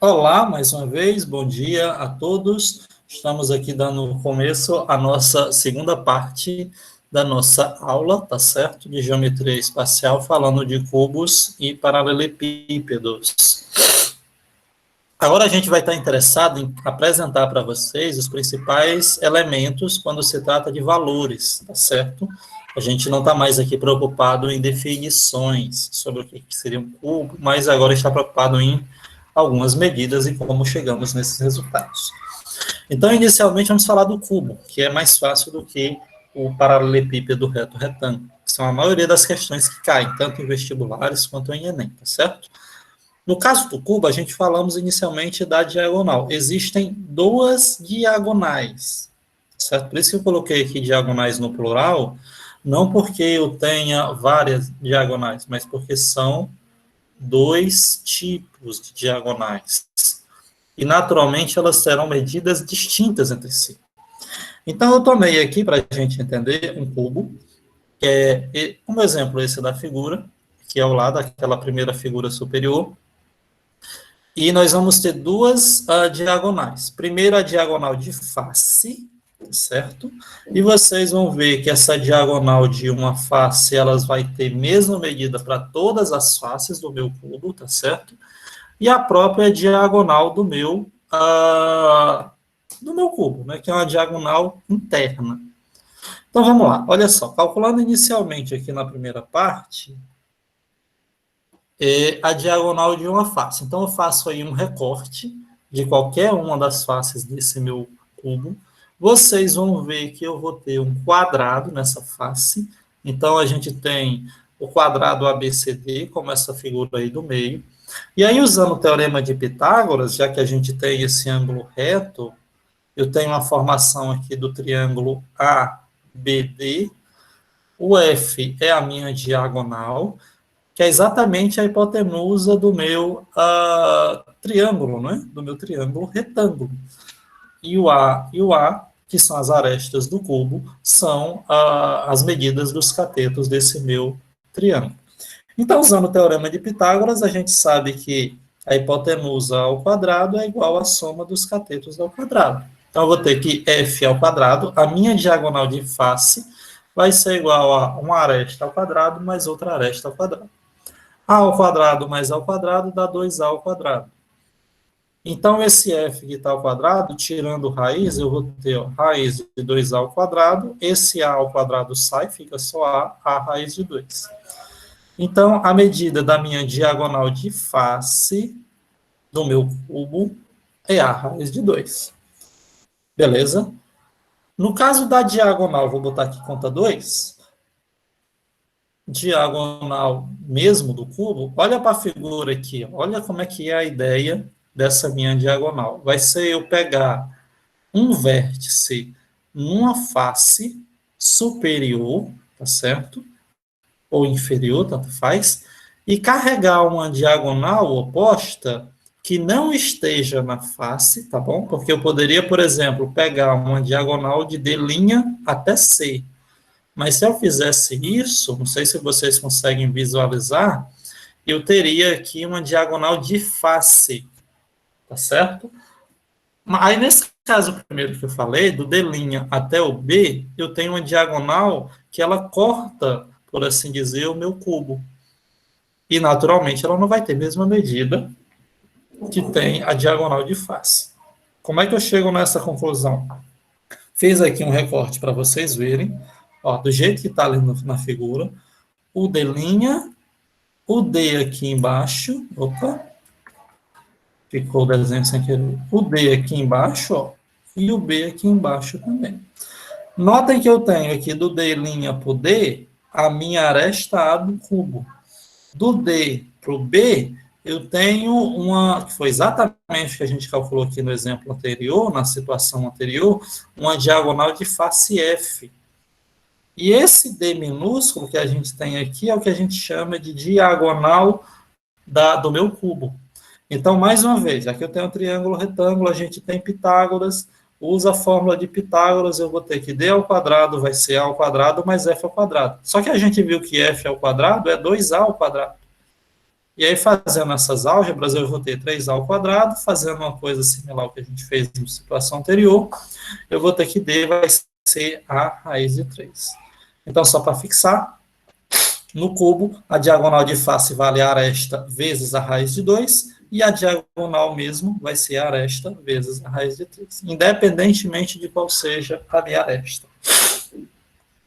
Olá, mais uma vez, bom dia a todos. Estamos aqui dando começo à nossa segunda parte da nossa aula, tá certo? De geometria espacial, falando de cubos e paralelepípedos. Agora a gente vai estar interessado em apresentar para vocês os principais elementos quando se trata de valores, tá certo? A gente não está mais aqui preocupado em definições sobre o que seria um cubo, mas agora está preocupado em algumas medidas e como chegamos nesses resultados. Então, inicialmente, vamos falar do cubo, que é mais fácil do que o paralelepípedo reto retângulo, que são a maioria das questões que caem, tanto em vestibulares quanto em Enem, tá certo? No caso do cubo, a gente falamos inicialmente da diagonal. Existem duas diagonais, certo? Por isso que eu coloquei aqui diagonais no plural, não porque eu tenha várias diagonais, mas porque são dois tipos de diagonais. E, naturalmente, elas serão medidas distintas entre si. Então, eu tomei aqui, para a gente entender, um cubo, que é, como exemplo, esse da figura, que é ao lado daquela primeira figura superior, e nós vamos ter duas diagonais. Primeiro, a diagonal de face, certo? E vocês vão ver que essa diagonal de uma face, elas vai ter mesma medida para todas as faces do meu cubo, tá certo? E a própria diagonal do meu cubo, né? Que é uma diagonal interna. Então, vamos lá. Olha só, calculando inicialmente aqui na primeira parte, a diagonal de uma face. Então, eu faço aí um recorte de qualquer uma das faces desse meu cubo. Vocês vão ver que eu vou ter um quadrado nessa face. Então, a gente tem o quadrado ABCD, como essa figura aí do meio. E aí, usando o teorema de Pitágoras, já que a gente tem esse ângulo reto, eu tenho uma formação aqui do triângulo ABD. O F é a minha diagonal, que é exatamente a hipotenusa do meu triângulo, né? Do meu triângulo retângulo. E o A, que são as arestas do cubo, são as medidas dos catetos desse meu triângulo. Então, usando o teorema de Pitágoras, a gente sabe que a hipotenusa ao quadrado é igual à soma dos catetos ao quadrado. Então, eu vou ter que f ao quadrado, a minha diagonal de face, vai ser igual a uma aresta ao quadrado mais outra aresta ao quadrado. A ao quadrado mais A ao quadrado dá 2A ao quadrado. Então, esse f que está ao quadrado, tirando raiz, eu vou ter raiz de 2A ao quadrado, esse A ao quadrado sai, fica só A raiz de 2. Então, a medida da minha diagonal de face do meu cubo é A raiz de 2. Beleza? No caso da diagonal, vou botar aqui conta 2, diagonal mesmo do cubo, olha para a figura aqui, olha como é que é a ideia dessa minha diagonal. Vai ser eu pegar um vértice numa face superior, tá certo? Ou inferior, tanto faz, e carregar uma diagonal oposta que não esteja na face, tá bom? Porque eu poderia, por exemplo, pegar uma diagonal de D' até C. Mas se eu fizesse isso, não sei se vocês conseguem visualizar, eu teria aqui uma diagonal de face, tá certo? Aí, nesse caso primeiro que eu falei, do D' até o B, eu tenho uma diagonal que ela corta, por assim dizer, o meu cubo. E, naturalmente, ela não vai ter a mesma medida que tem a diagonal de face. Como é que eu chego nessa conclusão? Fiz aqui um recorte para vocês verem, ó, do jeito que está ali na figura, o D', o D aqui embaixo, opa, ficou o desenho sem querer, o D aqui embaixo, ó, e o B aqui embaixo também. Notem que eu tenho aqui do D' para o D, a minha aresta A do cubo. Do D para o B, eu tenho uma, que foi exatamente o que a gente calculou aqui no exemplo anterior, na situação anterior, uma diagonal de face F. E esse D minúsculo que a gente tem aqui é o que a gente chama de diagonal do meu cubo. Então, mais uma vez, aqui eu tenho um triângulo retângulo, a gente tem Pitágoras, usa a fórmula de Pitágoras, eu vou ter que D ao quadrado vai ser A ao quadrado mais F ao quadrado. Só que a gente viu que F ao quadrado é 2A ao quadrado. E aí, fazendo essas álgebras, eu vou ter 3A ao quadrado, fazendo uma coisa similar ao que a gente fez na situação anterior, eu vou ter que D vai ser a raiz de 3. Então, só para fixar, no cubo, a diagonal de face vale a aresta vezes a raiz de 2, e a diagonal mesmo vai ser a aresta vezes a raiz de 3, independentemente de qual seja a minha aresta.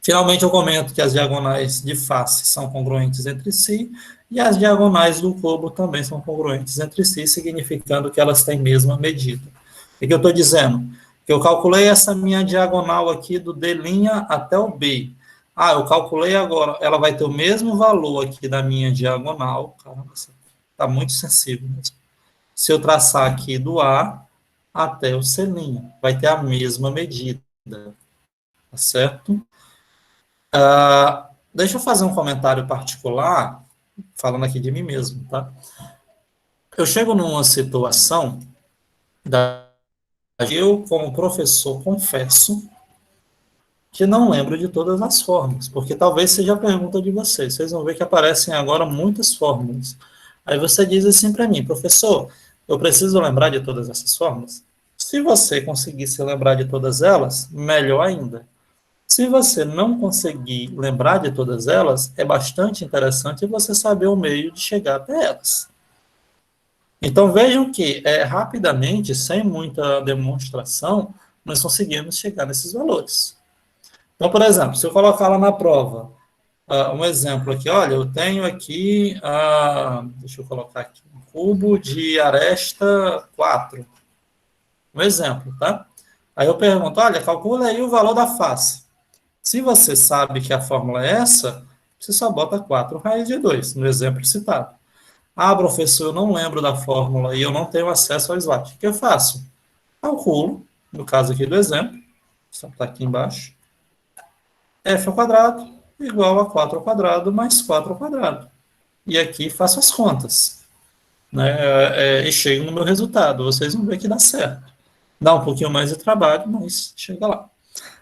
Finalmente, eu comento que as diagonais de face são congruentes entre si, e as diagonais do cubo também são congruentes entre si, significando que elas têm mesma medida. O que eu estou dizendo? Que eu calculei essa minha diagonal aqui do D' até o B. Ah, eu calculei agora, ela vai ter o mesmo valor aqui da minha diagonal. Caramba, está muito sensível mesmo. Se eu traçar aqui do A até o C', vai ter a mesma medida. Tá certo? Deixa eu fazer um comentário particular, falando aqui de mim mesmo, tá? Eu chego numa situação eu, como professor, confesso que não lembro de todas as fórmulas, porque talvez seja a pergunta de vocês. Vocês vão ver que aparecem agora muitas fórmulas. Aí você diz assim para mim, professor, eu preciso lembrar de todas essas fórmulas? Se você conseguir se lembrar de todas elas, melhor ainda. Se você não conseguir lembrar de todas elas, é bastante interessante você saber o meio de chegar até elas. Então vejam que rapidamente, sem muita demonstração, nós conseguimos chegar nesses valores. Então, por exemplo, se eu colocar lá na prova, um exemplo aqui, olha, eu tenho aqui, deixa eu colocar aqui, um cubo de aresta 4. Um exemplo, tá? Aí eu pergunto, olha, calcula aí o valor da face. Se você sabe que a fórmula é essa, você só bota 4 raiz de 2, no exemplo citado. Ah, professor, eu não lembro da fórmula e eu não tenho acesso ao slide. O que eu faço? Calculo, no caso aqui do exemplo, só está aqui embaixo, f ao quadrado igual a 4 ao quadrado mais 4 ao quadrado. E aqui faço as contas, né, e chego no meu resultado. Vocês vão ver que dá certo. Dá um pouquinho mais de trabalho, mas chega lá.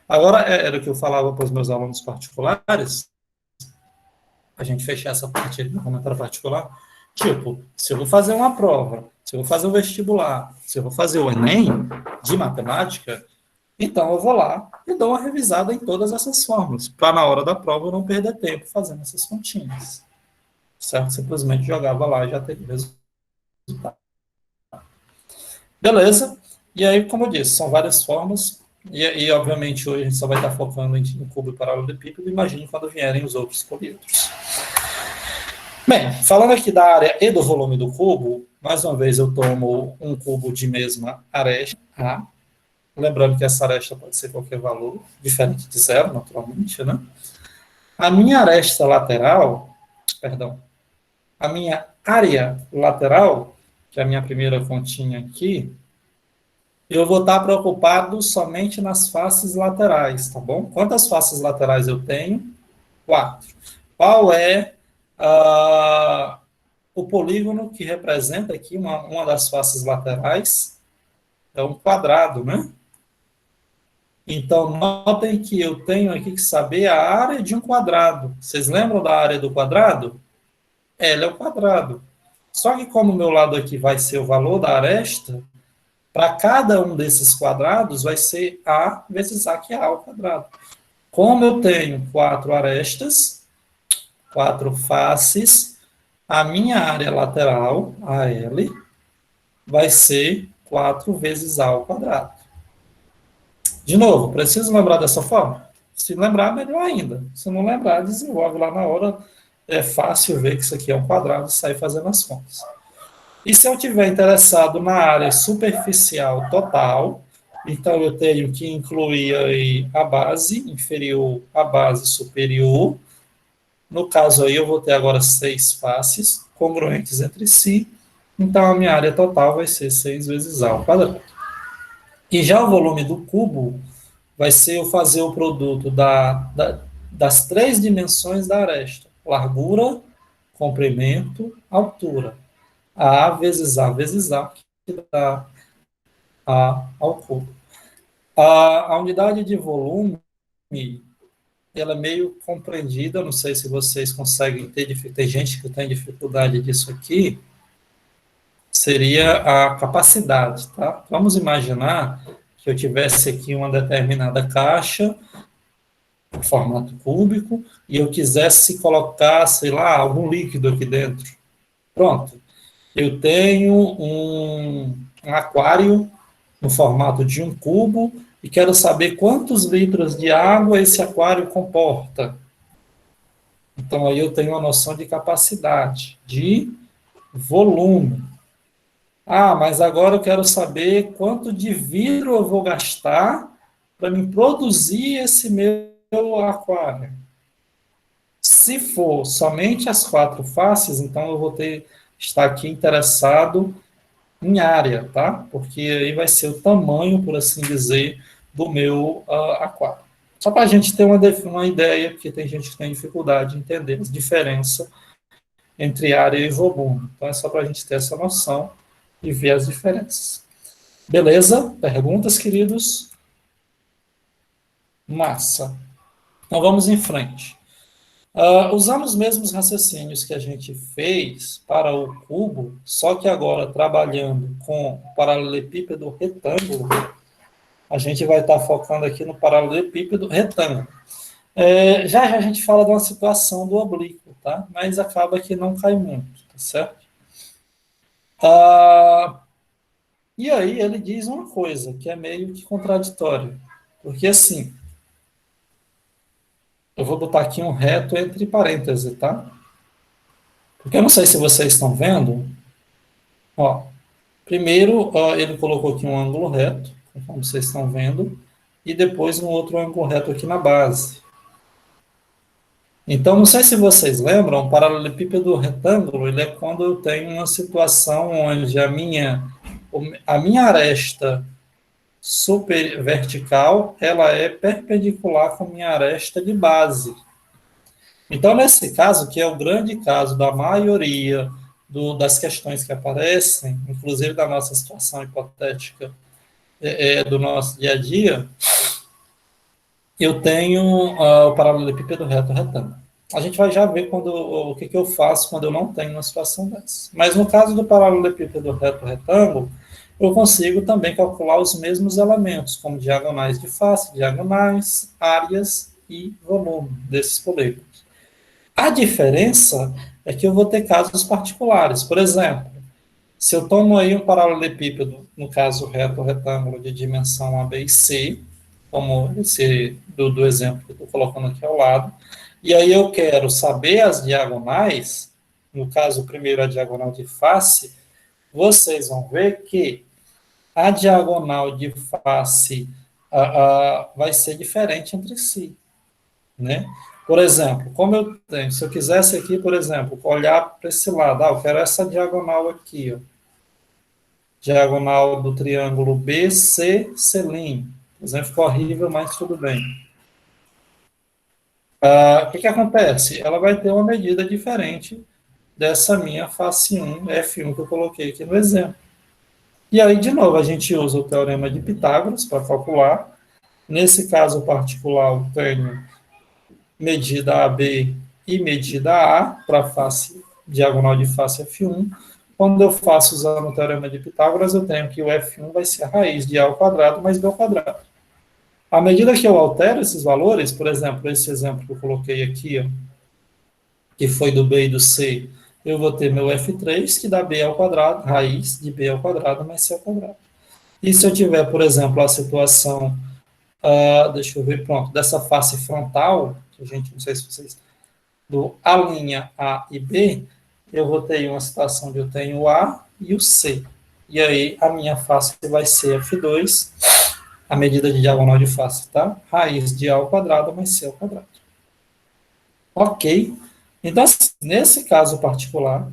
Agora, era o que eu falava para os meus alunos particulares, a gente fechar essa parte ali no comentário particular. Tipo, se eu vou fazer uma prova, se eu vou fazer um vestibular, se eu vou fazer o Enem de matemática, então eu vou lá e dou uma revisada em todas essas fórmulas, para na hora da prova eu não perder tempo fazendo essas continhas. Certo? Simplesmente jogava lá e já teria resultado. Beleza? E aí, como eu disse, são várias formas, e obviamente hoje a gente só vai estar focando em cubo e paralelepípedo, imagine quando vierem os outros polímetros. Bem, falando aqui da área e do volume do cubo, mais uma vez eu tomo um cubo de mesma aresta, A. Lembrando que essa aresta pode ser qualquer valor, diferente de zero, naturalmente, né? A minha aresta lateral, perdão, a minha área lateral, que é a minha primeira continha aqui, eu vou estar preocupado somente nas faces laterais, tá bom? Quantas faces laterais eu tenho? 4. Qual é o polígono que representa aqui uma das faces laterais? É um quadrado, né? Então, notem que eu tenho aqui que saber a área de um quadrado. Vocês lembram da área do quadrado? Ela é o quadrado. Só que como o meu lado aqui vai ser o valor da aresta, para cada um desses quadrados vai ser A vezes A, que é A ao quadrado. Como eu tenho 4 arestas, 4 faces, a minha área lateral, AL, vai ser 4 vezes A ao quadrado. De novo, preciso lembrar dessa forma? Se lembrar, melhor ainda. Se não lembrar, desenvolve lá na hora. É fácil ver que isso aqui é um quadrado e sair fazendo as contas. E se eu tiver interessado na área superficial total, então eu tenho que incluir aí a base inferior à base superior. No caso aí, eu vou ter agora 6 faces congruentes entre si. Então a minha área total vai ser 6 vezes A ao quadrado. E já o volume do cubo vai ser eu fazer o produto das 3 dimensões da aresta: largura, comprimento, altura. A vezes A, que dá A ao cubo. A unidade de volume ela é meio compreendida, não sei se vocês conseguem ter, tem gente que tem dificuldade disso aqui, seria a capacidade, tá? Vamos imaginar que eu tivesse aqui uma determinada caixa, em formato cúbico, e eu quisesse colocar, sei lá, algum líquido aqui dentro. Pronto. Eu tenho um aquário no formato de um cubo e quero saber quantos litros de água esse aquário comporta. Então, aí eu tenho uma noção de capacidade, de volume. Ah, mas agora eu quero saber quanto de vidro eu vou gastar para me produzir esse meu aquário. Se for somente as quatro faces, então eu vou estar aqui interessado em área, tá? Porque aí vai ser o tamanho, por assim dizer, do meu aquário. Só para a gente ter uma ideia, porque tem gente que tem dificuldade de entender a diferença entre área e volume. Então é só para a gente ter essa noção e ver as diferenças. Beleza? Perguntas, queridos? Massa. Então vamos em frente. Usando os mesmos raciocínios que a gente fez para o cubo, só que agora trabalhando com o paralelepípedo retângulo, a gente vai estar focando aqui no paralelepípedo retângulo. Já a gente fala de uma situação do oblíquo, tá? Mas acaba que não cai muito, tá certo? E aí ele diz uma coisa que é meio que contraditória, porque assim, eu vou botar aqui um reto entre parênteses, tá? Porque eu não sei se vocês estão vendo, ó, primeiro ele colocou aqui um ângulo reto, como vocês estão vendo, e depois um outro ângulo reto aqui na base. Então, não sei se vocês lembram, o paralelepípedo retângulo, ele é quando eu tenho uma situação onde a minha aresta super vertical, ela é perpendicular com a minha aresta de base. Então, nesse caso, que é o grande caso da maioria das questões que aparecem, inclusive da nossa situação hipotética do nosso dia a dia, eu tenho o paralelepípedo reto retângulo. A gente vai já ver o que eu faço quando eu não tenho uma situação dessa. Mas no caso do paralelepípedo reto retângulo, eu consigo também calcular os mesmos elementos, como diagonais de face, diagonais, áreas e volume desses polígonos. A diferença é que eu vou ter casos particulares. Por exemplo, se eu tomo aí um paralelepípedo, no caso reto retângulo de dimensão A, B e C, como esse do exemplo que eu estou colocando aqui ao lado, e aí eu quero saber as diagonais, no caso, primeiro a diagonal de face, vocês vão ver que a diagonal de face vai ser diferente entre si, né? Por exemplo, como eu tenho, se eu quisesse aqui, por exemplo, olhar para esse lado, eu quero essa diagonal aqui, ó, diagonal do triângulo BC, C'. Por exemplo, ficou horrível, mas tudo bem. O que acontece? Ela vai ter uma medida diferente dessa minha face 1, F1, que eu coloquei aqui no exemplo. E aí, de novo, a gente usa o teorema de Pitágoras para calcular. Nesse caso particular, eu tenho medida AB e medida A para face diagonal de face F1. Quando eu faço usando o teorema de Pitágoras, eu tenho que o F1 vai ser a raiz de A ao quadrado mais B ao quadrado. À medida que eu altero esses valores, por exemplo, esse exemplo que eu coloquei aqui, ó, que foi do B e do C, eu vou ter meu F3, que dá B ao quadrado, raiz de B ao quadrado mais C ao quadrado. E se eu tiver, por exemplo, a situação, deixa eu ver, pronto, dessa face frontal, que a gente, não sei se vocês, do A', A e B, eu vou ter uma situação onde eu tenho o A e o C. E aí a minha face vai ser F2, a medida de diagonal de face, tá? Raiz de A ao quadrado mais C ao quadrado. Ok. Então, nesse caso particular,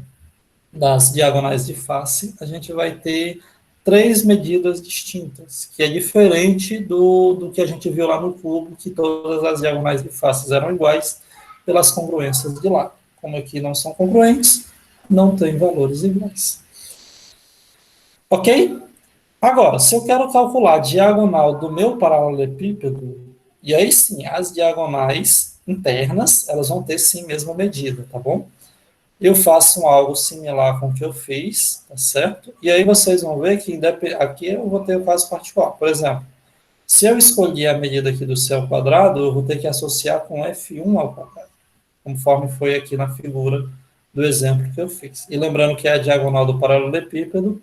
das diagonais de face, a gente vai ter três medidas distintas, que é diferente do que a gente viu lá no cubo, que todas as diagonais de faces eram iguais pelas congruências de lá. Como aqui não são congruentes, não tem valores iguais. Ok? Agora, se eu quero calcular a diagonal do meu paralelepípedo, e aí sim, as diagonais internas, elas vão ter sim a mesma medida, tá bom? Eu faço algo similar com o que eu fiz, tá certo? E aí vocês vão ver que aqui eu vou ter o caso particular. Por exemplo, se eu escolher a medida aqui do C ao quadrado, eu vou ter que associar com F1 ao quadrado, conforme foi aqui na figura do exemplo que eu fiz. E lembrando que é a diagonal do paralelepípedo,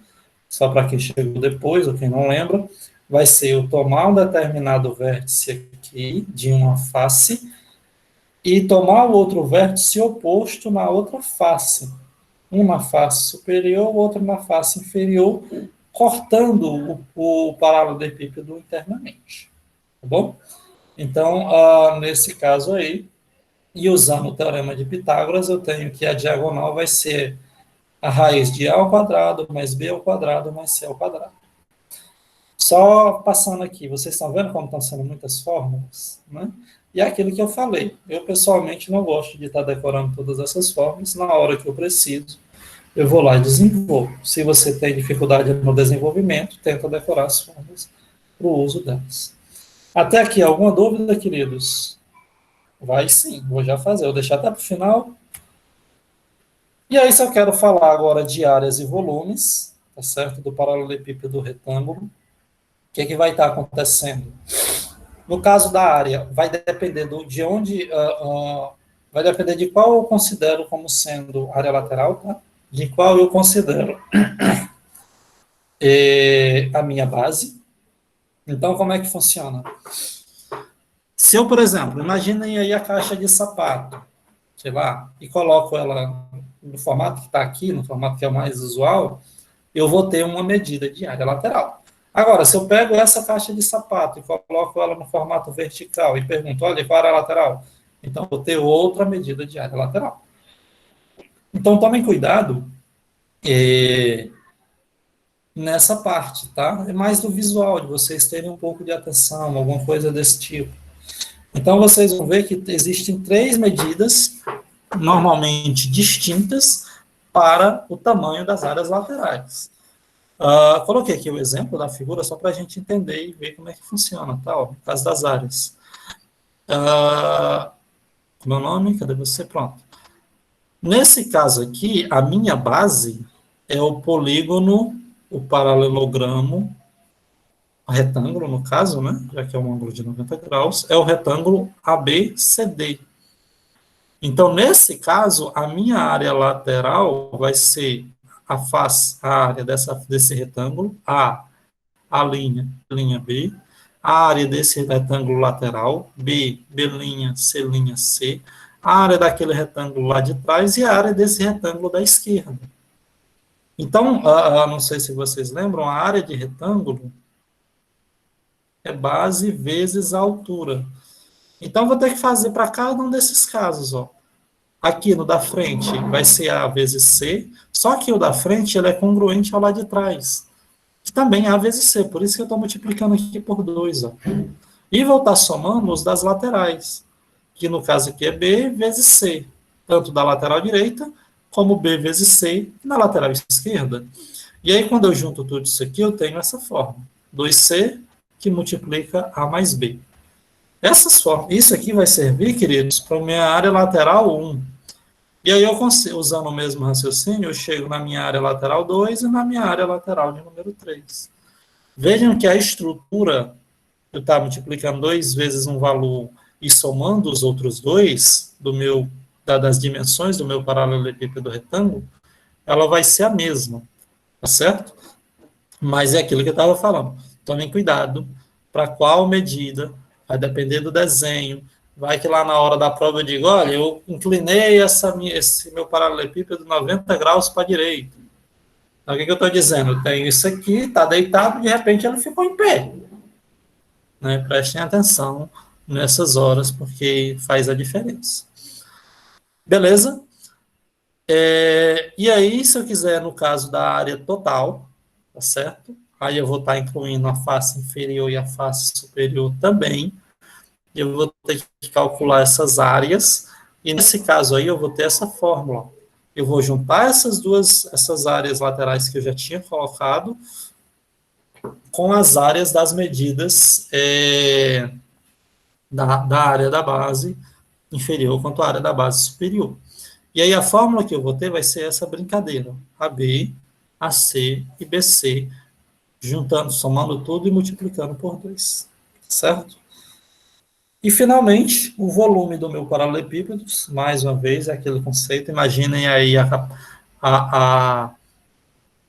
só para quem chegou depois, ou quem não lembra, vai ser eu tomar um determinado vértice aqui, de uma face, e tomar o outro vértice oposto na outra face. Um na face superior, o outro na face inferior, cortando o paralelepípedo internamente. Tá bom? Então, nesse caso aí, e usando o teorema de Pitágoras, eu tenho que a diagonal vai ser a raiz de a ao quadrado mais b ao quadrado mais c ao quadrado. Só passando aqui, vocês estão vendo como estão sendo muitas fórmulas, né? E é aquilo que eu falei, eu pessoalmente não gosto de estar decorando todas essas fórmulas, na hora que eu preciso, eu vou lá e desenvolvo. Se você tem dificuldade no desenvolvimento, tenta decorar as fórmulas para o uso delas. Até aqui, alguma dúvida, queridos? Vai sim, vou já fazer, vou deixar até para o final. E aí, se eu quero falar agora de áreas e volumes, tá certo? Do paralelepípedo retângulo, o que, que vai estar acontecendo? No caso da área, vai depender de onde, vai depender de qual eu considero como sendo área lateral, tá? De qual eu considero a minha base. Então, como é que funciona? Se eu, por exemplo, imaginem aí a caixa de sapato, sei lá, e coloco ela no formato que está aqui, no formato que é o mais usual, eu vou ter uma medida de área lateral. Agora, se eu pego essa caixa de sapato e coloco ela no formato vertical e pergunto, olha, qual é a área lateral? Então, vou ter outra medida de área lateral. Então, tomem cuidado nessa parte, tá? É mais do visual, de vocês terem um pouco de atenção, alguma coisa desse tipo. Então, vocês vão ver que existem 3 medidas, normalmente distintas, para o tamanho das áreas laterais. Coloquei aqui o exemplo da figura só para a gente entender e ver como é que funciona, tá? Ó, no caso das áreas. Meu nome, cadê você? Pronto. Nesse caso aqui, a minha base é o polígono, o paralelogramo, retângulo, no caso, né? Já que é um ângulo de 90 graus, é o retângulo ABCD. Então, nesse caso, a minha área lateral vai ser a área desse retângulo, a linha B, a área desse retângulo lateral, B', C', a área daquele retângulo lá de trás e a área desse retângulo da esquerda. Então, não sei se vocês lembram, a área de retângulo é base vezes a altura. Então, vou ter que fazer para cada um desses casos, ó. Aqui no da frente vai ser A vezes C, só que o da frente ele é congruente ao lá de trás, que também é A vezes C, por isso que eu estou multiplicando aqui por 2. Ó. E vou estar somando os das laterais, que no caso aqui é B vezes C, tanto da lateral direita, como B vezes C na lateral esquerda. E aí, quando eu junto tudo isso aqui, eu tenho essa forma, 2C que multiplica A mais B. Isso aqui vai servir, queridos, para a minha área lateral 1. E aí, usando o mesmo raciocínio, eu chego na minha área lateral 2 e na minha área lateral de número 3. Vejam que a estrutura, eu estou multiplicando 2 vezes um valor e somando os outros 2 das dimensões do meu paralelepípedo retângulo, ela vai ser a mesma, tá certo? Mas é aquilo que eu estava falando. Tomem cuidado para qual medida, vai depender do desenho. Vai que lá na hora da prova eu digo, olha, eu inclinei esse meu paralelepípedo 90 graus para a direita. Então, o que eu estou dizendo? Eu tenho isso aqui, está deitado, de repente ele ficou em pé. Né? Prestem atenção nessas horas, porque faz a diferença. Beleza? E aí, se eu quiser, no caso da área total, tá certo? Aí eu vou estar incluindo a face inferior e a face superior também. Eu vou ter que calcular essas áreas, e nesse caso aí eu vou ter essa fórmula. Eu vou juntar essas áreas laterais que eu já tinha colocado com as áreas das medidas da área da base inferior quanto à área da base superior. E aí a fórmula que eu vou ter vai ser essa brincadeira, AB, AC e BC, juntando, somando tudo e multiplicando por 2, certo? E, finalmente, o volume do meu paralelepípedo, mais uma vez, é aquele conceito, imaginem aí a,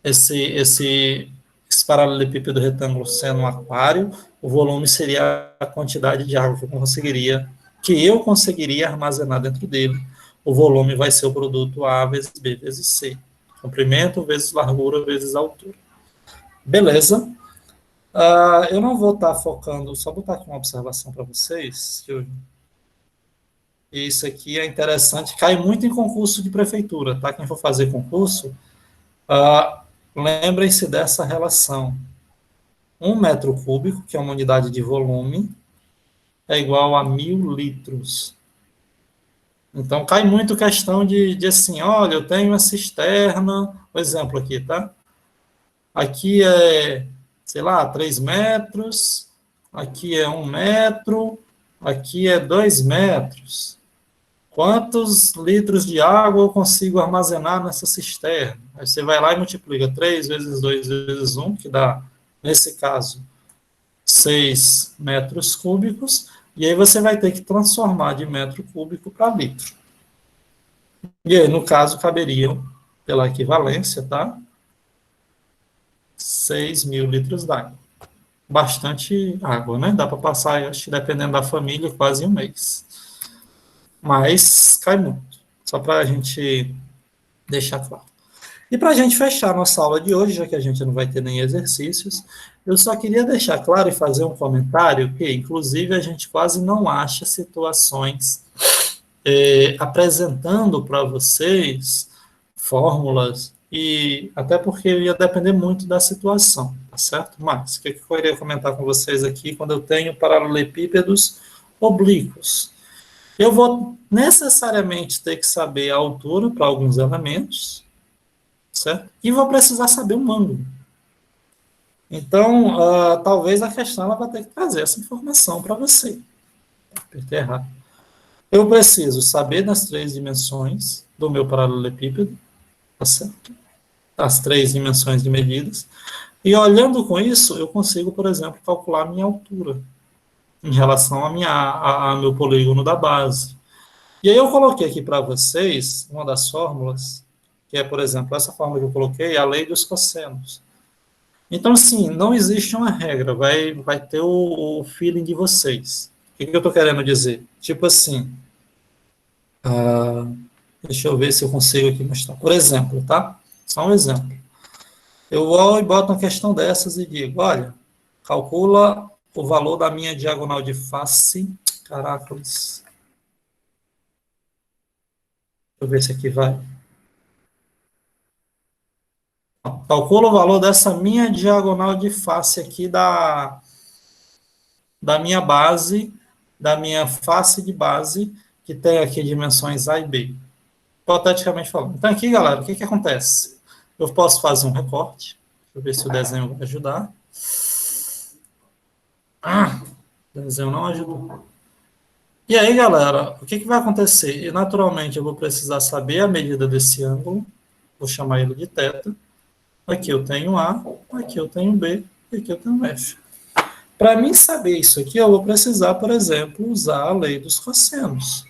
esse paralelepípedo retângulo sendo um aquário, o volume seria a quantidade de água que eu conseguiria armazenar dentro dele. O volume vai ser o produto A vezes B vezes C. Comprimento vezes largura vezes altura. Beleza? Eu não vou estar focando, só botar aqui uma observação para vocês, que isso aqui é interessante, cai muito em concurso de prefeitura, tá? Quem for fazer concurso, lembrem-se dessa relação. 1 metro cúbico, que é uma unidade de volume, é igual a 1.000 litros. Então, cai muito questão de assim, olha, eu tenho uma cisterna, um exemplo aqui, tá? Aqui é, sei lá, 3 metros, aqui é 1 metro, aqui é 2 metros. Quantos litros de água eu consigo armazenar nessa cisterna? Aí você vai lá e multiplica 3 vezes 2 vezes 1, que dá, nesse caso, 6 metros cúbicos, e aí você vai ter que transformar de metro cúbico para litro. E aí, no caso, caberiam, pela equivalência, tá? 6.000 litros d'água. Bastante água, né? Dá para passar, acho que dependendo da família, quase um mês. Mas cai muito. Só para a gente deixar claro. E para a gente fechar nossa aula de hoje, já que a gente não vai ter nem exercícios, eu só queria deixar claro e fazer um comentário que, inclusive, a gente quase não acha situações apresentando para vocês fórmulas, e até porque ia depender muito da situação, tá certo? Mas, o que eu queria comentar com vocês aqui, quando eu tenho paralelepípedos oblíquos? Eu vou necessariamente ter que saber a altura para alguns elementos, certo? E vou precisar saber o ângulo. Então, talvez a questão ela vai ter que trazer essa informação para você. Apertei errado. Eu preciso saber das 3 dimensões do meu paralelepípedo, tá certo? As 3 dimensões de medidas. E olhando com isso, eu consigo, por exemplo, calcular a minha altura em relação a meu polígono da base. E aí eu coloquei aqui para vocês uma das fórmulas, que é, por exemplo, essa fórmula que eu coloquei, a lei dos cossenos. Então, assim, não existe uma regra, vai ter o feeling de vocês. O que eu estou querendo dizer? Tipo assim, deixa eu ver se eu consigo aqui mostrar. Por exemplo, tá? Só um exemplo. Eu vou e boto uma questão dessas e digo, olha, calcula o valor da minha diagonal de face. Caracoles. Deixa eu ver se aqui vai. Calcula o valor dessa minha diagonal de face aqui da minha base, da minha face de base, que tem aqui dimensões A e B. Hipoteticamente falando. Então, aqui, galera, o que acontece? Eu posso fazer um recorte. Deixa eu ver se o desenho vai ajudar. O desenho não ajudou. E aí, galera, o que vai acontecer? E, naturalmente, eu vou precisar saber a medida desse ângulo. Vou chamar ele de θ. Aqui eu tenho A, aqui eu tenho B, e aqui eu tenho F. Para mim saber isso aqui, eu vou precisar, por exemplo, usar a lei dos cossenos.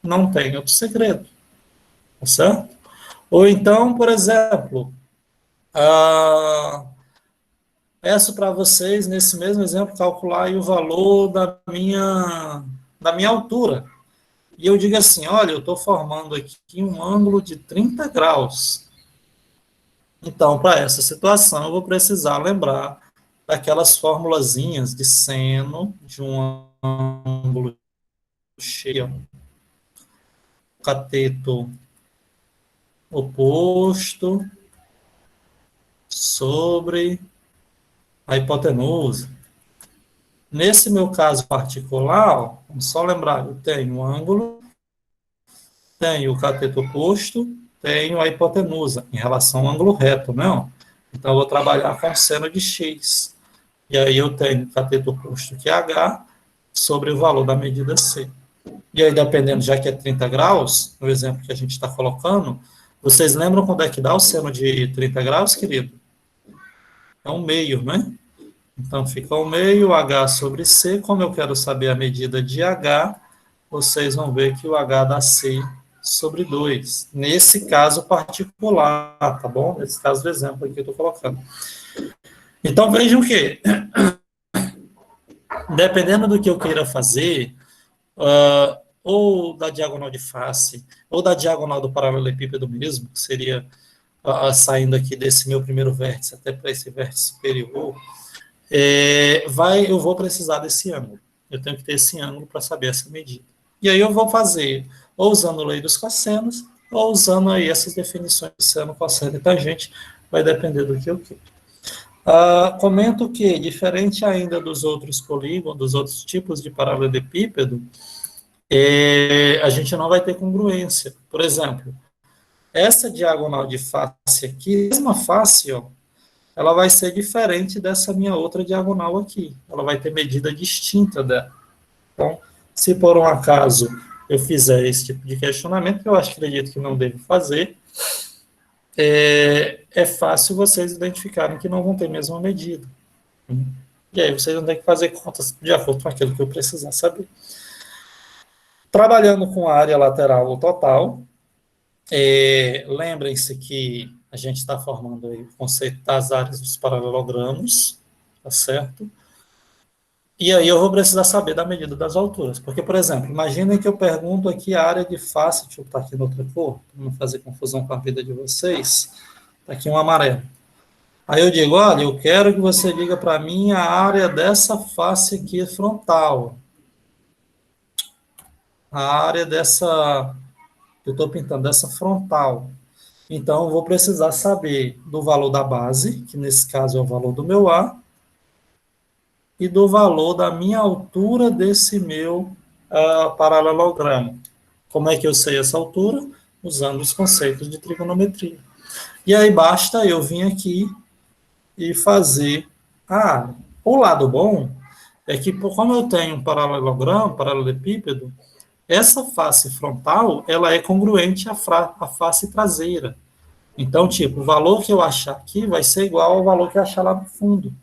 Não tem outro segredo. Tá certo? Ou então, por exemplo, peço para vocês, nesse mesmo exemplo, calcular aí o valor da minha altura. E eu digo assim, olha, eu estou formando aqui um ângulo de 30 graus. Então, para essa situação, eu vou precisar lembrar daquelas formulazinhas de seno de um ângulo cheio, cateto oposto sobre a hipotenusa. Nesse meu caso particular, vamos só lembrar, eu tenho um ângulo, tenho o cateto oposto, tenho a hipotenusa, em relação ao ângulo reto, não? Então, eu vou trabalhar com seno de x. E aí eu tenho o cateto oposto, que é h, sobre o valor da medida c. E aí, dependendo, já que é 30 graus, no exemplo que a gente está colocando, vocês lembram quando é que dá o seno de 30 graus, querido? É um meio, né? Então, fica um meio, H sobre C. Como eu quero saber a medida de H, vocês vão ver que o H dá C sobre 2. Nesse caso particular, tá bom? Nesse caso do exemplo aqui que eu estou colocando. Então, vejam que, dependendo do que eu queira fazer, ou da diagonal de face, ou da diagonal do paralelepípedo mesmo, que seria saindo aqui desse meu primeiro vértice até para esse vértice superior, eu vou precisar desse ângulo. Eu tenho que ter esse ângulo para saber essa medida. E aí eu vou fazer ou usando a lei dos cossenos, ou usando aí essas definições de seno, cosseno e tangente, vai depender do que eu quero. Comento que, diferente ainda dos outros polígonos, dos outros tipos de paralelepípedo, a gente não vai ter congruência. Por exemplo, essa diagonal de face aqui, a mesma face, ó, ela vai ser diferente dessa minha outra diagonal aqui. Ela vai ter medida distinta dela. Então, se por um acaso eu fizer esse tipo de questionamento, que eu acredito que não devo fazer, é fácil vocês identificarem que não vão ter a mesma medida. E aí vocês vão ter que fazer contas de acordo com aquilo que eu precisar saber. Trabalhando com a área lateral ou total, lembrem-se que a gente está formando aí o conceito das áreas dos paralelogramos, tá certo? E aí eu vou precisar saber da medida das alturas. Porque, por exemplo, imaginem que eu pergunto aqui a área de face, deixa eu botar aqui em outra cor, para não fazer confusão com a vida de vocês. Está aqui um amarelo. Aí eu digo, olha, eu quero que você diga para mim a área dessa face aqui frontal. A área dessa, que eu estou pintando, dessa frontal. Então, eu vou precisar saber do valor da base, que nesse caso é o valor do meu A, e do valor da minha altura desse meu paralelogramo. Como é que eu sei essa altura? Usando os conceitos de trigonometria. E aí basta eu vir aqui e fazer a área. O lado bom é que, como eu tenho um paralelogramo, paralelepípedo, essa face frontal, ela é congruente à face traseira. Então, tipo, o valor que eu achar aqui vai ser igual ao valor que eu achar lá no fundo.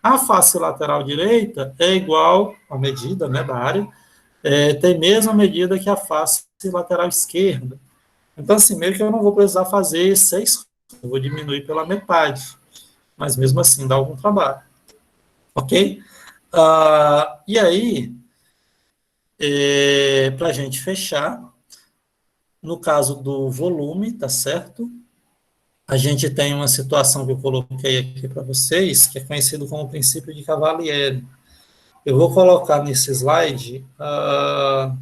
A face lateral direita é igual, a medida, né, da área, tem a mesma medida que a face lateral esquerda. Então, assim, meio que eu não vou precisar fazer 6, eu vou diminuir pela metade. Mas mesmo assim dá algum trabalho. Ok? E aí, para a gente fechar, no caso do volume, tá certo? A gente tem uma situação que eu coloquei aqui para vocês, que é conhecido como o princípio de Cavalieri. Eu vou colocar nesse slide,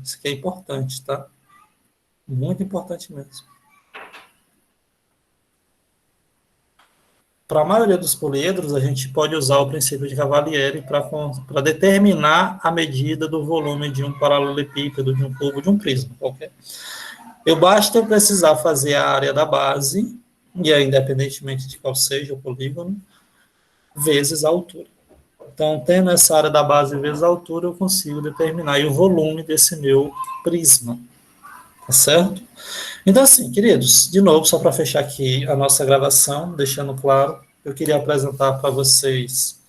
isso aqui é importante, tá? Muito importante mesmo. Para a maioria dos poliedros, a gente pode usar o princípio de Cavalieri para determinar a medida do volume de um paralelepípedo, de um cubo, de um prisma qualquer. Basta eu precisar fazer a área da base, e aí, independentemente de qual seja o polígono, vezes a altura. Então, tendo essa área da base vezes a altura, eu consigo determinar aí o volume desse meu prisma. Tá certo? Então, assim, queridos, de novo, só para fechar aqui a nossa gravação, deixando claro, eu queria apresentar para vocês,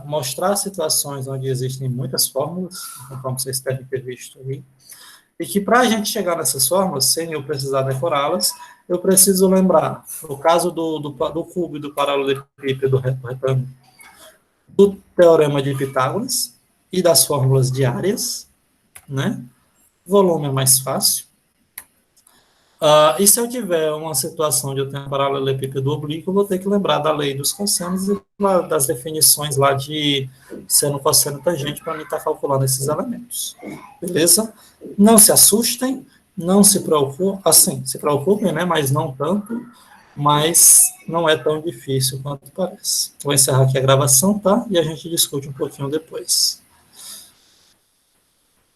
mostrar situações onde existem muitas fórmulas, como vocês devem ter visto aí, e que para a gente chegar nessas fórmulas, sem eu precisar decorá-las, eu preciso lembrar, no caso do cubo e do paralelepípedo retângulo, do teorema de Pitágoras e das fórmulas de áreas, né? Volume é mais fácil. E se eu tiver uma situação de eu ter um paralelepípedo oblíquo, eu vou ter que lembrar da lei dos cossenos e das definições lá de seno, cosseno e tangente para mim estar calculando esses elementos. Beleza? Não se assustem, não se preocupem, assim, se preocupem, né, mas não tanto, mas não é tão difícil quanto parece. Vou encerrar aqui a gravação, tá? E a gente discute um pouquinho depois.